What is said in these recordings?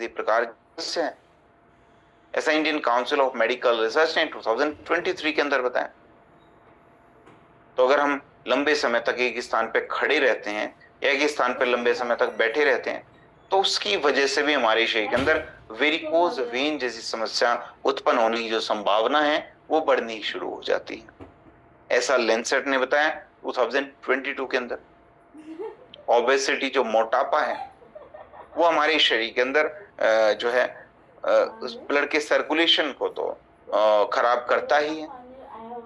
इसी प्रकार की समस्या है। ऐसा Indian council of medical research ने 2023 के अंदर बताया। तो अगर हम लंबे समय तक एक स्थान पे खड़े रहते हैं या एक स्थान पे लंबे समय तक बैठे रहते हैं तो उसकी वजह से भी हमारे शरीर के अंदर वेरिकोज वेन जैसी समस्या उत्पन्न होने की जो संभावना है वो बढ़नी शुरू हो जाती है। ऐसा लेंसेट ने बताया 2022 के अंदर। ओबेसिटी जो मोटापा है वो हमारे शरीर के अंदर जो है उस ब्लड के सर्कुलेशन को तो खराब करता ही है,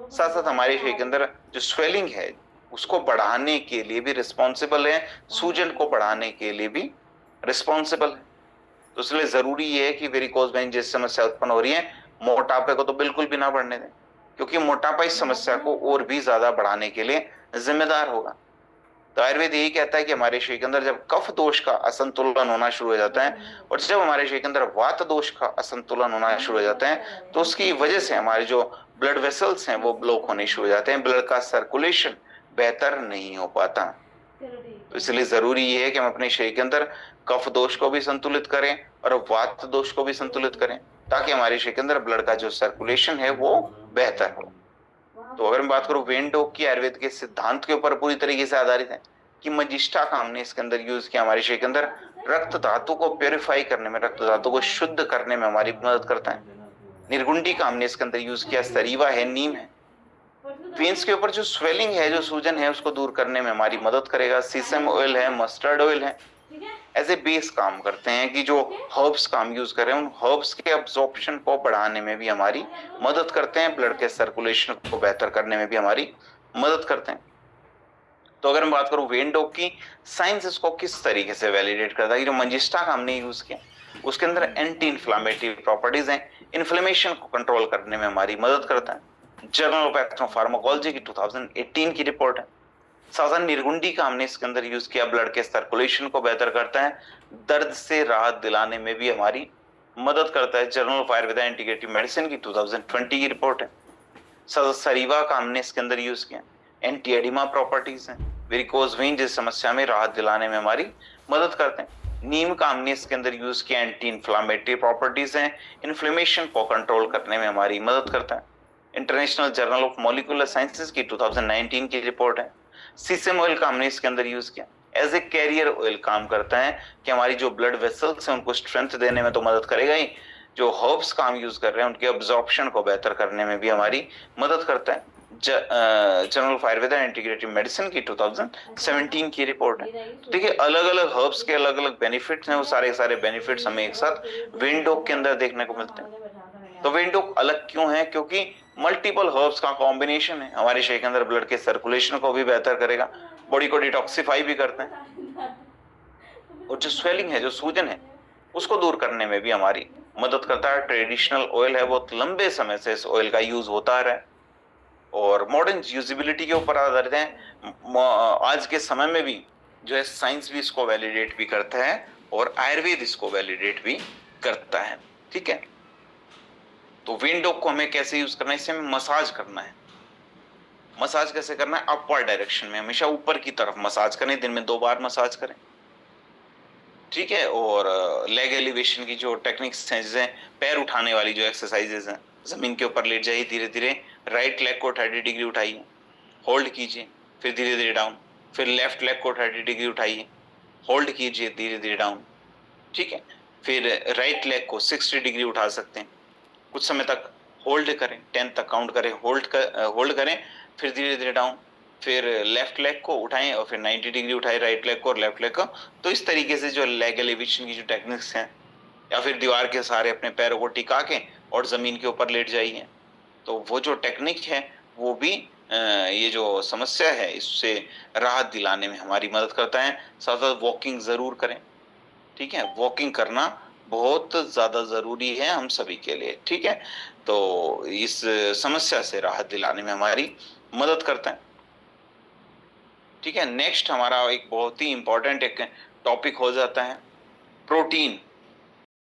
साथ साथ हमारे शरीर के अंदर जो स्वेलिंग है उसको बढ़ाने के लिए भी रिस्पॉन्सिबल है, सूजन को बढ़ाने के लिए भी रिस्पॉन्सिबल है। तो इसलिए जरूरी है कि वेरिकोज वेन जैसी समस्या उत्पन्न हो रही है मोटापे को तो बिल्कुल भी ना बढ़ने दें, क्योंकि मोटापा इस समस्या को और भी ज्यादा बढ़ाने के लिए जिम्मेदार होगा। तो आयुर्वेद यही कहता है कि हमारे शरीर के अंदर जब कफ दोष का असंतुलन होना शुरू हो जाता है और जब हमारे शरीर के अंदर वात दोष का असंतुलन होना शुरू हो जाता है तो उसकी वजह से हमारे जो ब्लड वेसल्स हैं वो ब्लॉक होने शुरू हो जाते हैं, ब्लड का सर्कुलेशन बेहतर नहीं हो पाता। तो इसलिए जरूरी है कि हम अपने शरीर के अंदर कफ दोष को भी संतुलित करें और वात दोष को भी संतुलित करें ताकि हमारे शरीर के अंदर ब्लड का जो सर्कुलेशन है वो बेहतर हो। तो अगर मैं बात करूं वेन डॉग की, आयुर्वेद के सिद्धांत के ऊपर पूरी तरीके से आधारित है कि मजिष्ठा का हमने इसके अंदर यूज किया, हमारे शरीर के अंदर रक्त धातु को प्योरीफाई करने में, रक्त धातु को शुद्ध करने में हमारी मदद करता है। निर्गुंडी का हमने इसके अंदर यूज किया, सरीवा है, नीम है। वेन्स के ऊपर जो स्वेलिंग है, जो सूजन है, उसको दूर करने में हमारी मदद करेगा। सीसम ऑयल है, मस्टर्ड ऑयल है, एज ए बेस काम करते हैं कि जो हर्ब्स का हम यूज कर रहे हैं उन हर्ब्स के अब्जॉर्प्शन को बढ़ाने में भी हमारी मदद करते हैं, ब्लड के सर्कुलेशन को बेहतर करने में भी हमारी मदद करते हैं। तो अगर मैं बात करूं वेन डॉग की, साइंस इसको किस तरीके से वैलिडेट करता है कि जो मंजिस्टा का हमने यूज किया उसके अंदर एंटी इन्फ्लामेटरी प्रॉपर्टीज हैं, इन्फ्लेमेशन को कंट्रोल करने में हमारी मदद करता है। जर्नल ऑफ एथनोफार्माकोलॉजी की 2018 की रिपोर्ट है। सावधान निर्गुंडी का हमने इसके अंदर यूज किया, ब्लड के सर्कुलेशन को बेहतर करता है, दर्द से राहत दिलाने में भी हमारी मदद करता है। Journal of Ayurveda integrative medicine की 2020 की रिपोर्ट है। सरीवा का हमने इसके अंदर यूज किया, एंटी एडिमा प्रॉपर्टीज हैं, वेरिकोज वेन जैसी समस्या में राहत दिलाने में हमारी मदद करते हैं। नीम का हमने इसके अंदर यूज किया, एंटी इन्फ्लामेटरी प्रॉपर्टीज हैं, इन्फ्लेमेशन को कंट्रोल करने में हमारी मदद करता है। International journal of molecular sciences की 2019 की रिपोर्ट है। सीसम ऑयल का हमने इसके अंदर यूज किया, एज ए कैरियर ऑयल काम करता है कि हमारी जो ब्लड वेसल्स हैं उनको स्ट्रेंथ देने में तो मदद करेगा ही, जो हर्ब्स का हम यूज कर रहे हैं उनके अब्जॉर्प्शन को बेहतर करने में भी हमारी मदद करता है। Journal of Ayurveda integrative medicine की 2017 की रिपोर्ट है। देखिए अलग अलग हर्ब्स के अलग अलग बेनिफिट्स हैं, वो सारे सारे बेनिफिट्स हमें एक साथ वेन डॉग के अंदर देखने को मिलते हैं। तो वेन डॉग अलग क्यों है? क्योंकि मल्टीपल हर्ब्स का कॉम्बिनेशन है, हमारे शरीर के अंदर ब्लड के सर्कुलेशन को भी बेहतर करेगा, बॉडी को डिटॉक्सिफाई भी करते हैं और जो स्वेलिंग है, जो सूजन है, उसको दूर करने में भी हमारी मदद करता है। ट्रेडिशनल ऑयल है, बहुत लंबे समय से इस ऑयल का यूज होता रहा है और मॉडर्न यूजिबिलिटी के ऊपर आधारित है। आज के समय में भी जो है साइंस भी इसको वैलिडेट भी करता है और आयुर्वेद इसको वैलिडेट भी करता है। ठीक है, तो वेन डॉग को हमें कैसे यूज करना है? इसे हमें मसाज करना है। मसाज कैसे करना है? अपवर्ड डायरेक्शन में, हमेशा ऊपर की तरफ मसाज करें, दिन में 2 बार मसाज करें। ठीक है, और लेग एलिवेशन की जो टेक्निक्स हैं, जैसे पैर उठाने वाली जो एक्सरसाइजेज हैं, जमीन के ऊपर लेट जाइए, धीरे धीरे राइट लेग को 30 डिग्री उठाइए, होल्ड कीजिए, फिर धीरे धीरे डाउन, फिर लेफ्ट लेग को 30 डिग्री उठाइए, होल्ड कीजिए, धीरे धीरे डाउन। ठीक है, फिर राइट लेग को 60 डिग्री उठा सकते हैं, कुछ समय तक होल्ड करें, 10 तक काउंट करें, होल्ड करें, फिर धीरे धीरे डाउन, फिर लेफ्ट लेग को उठाएं और फिर 90 डिग्री उठाएं राइट लेग को और लेफ्ट लेग को। तो इस तरीके से जो लेग एलिवेशन की जो टेक्निक्स हैं, या फिर दीवार के सहारे अपने पैरों को टिका के और जमीन के ऊपर लेट जाइए, तो वो जो टेक्निक है वो भी ये जो समस्या है इससे राहत दिलाने में हमारी मदद करता है। साथ साथ वॉकिंग जरूर करें। ठीक है, वॉकिंग करना बहुत ज्यादा जरूरी है हम सभी के लिए। ठीक है, तो इस समस्या से राहत दिलाने में हमारी मदद करता है। ठीक है, नेक्स्ट हमारा एक बहुत ही इंपॉर्टेंट एक टॉपिक हो जाता है प्रोटीन।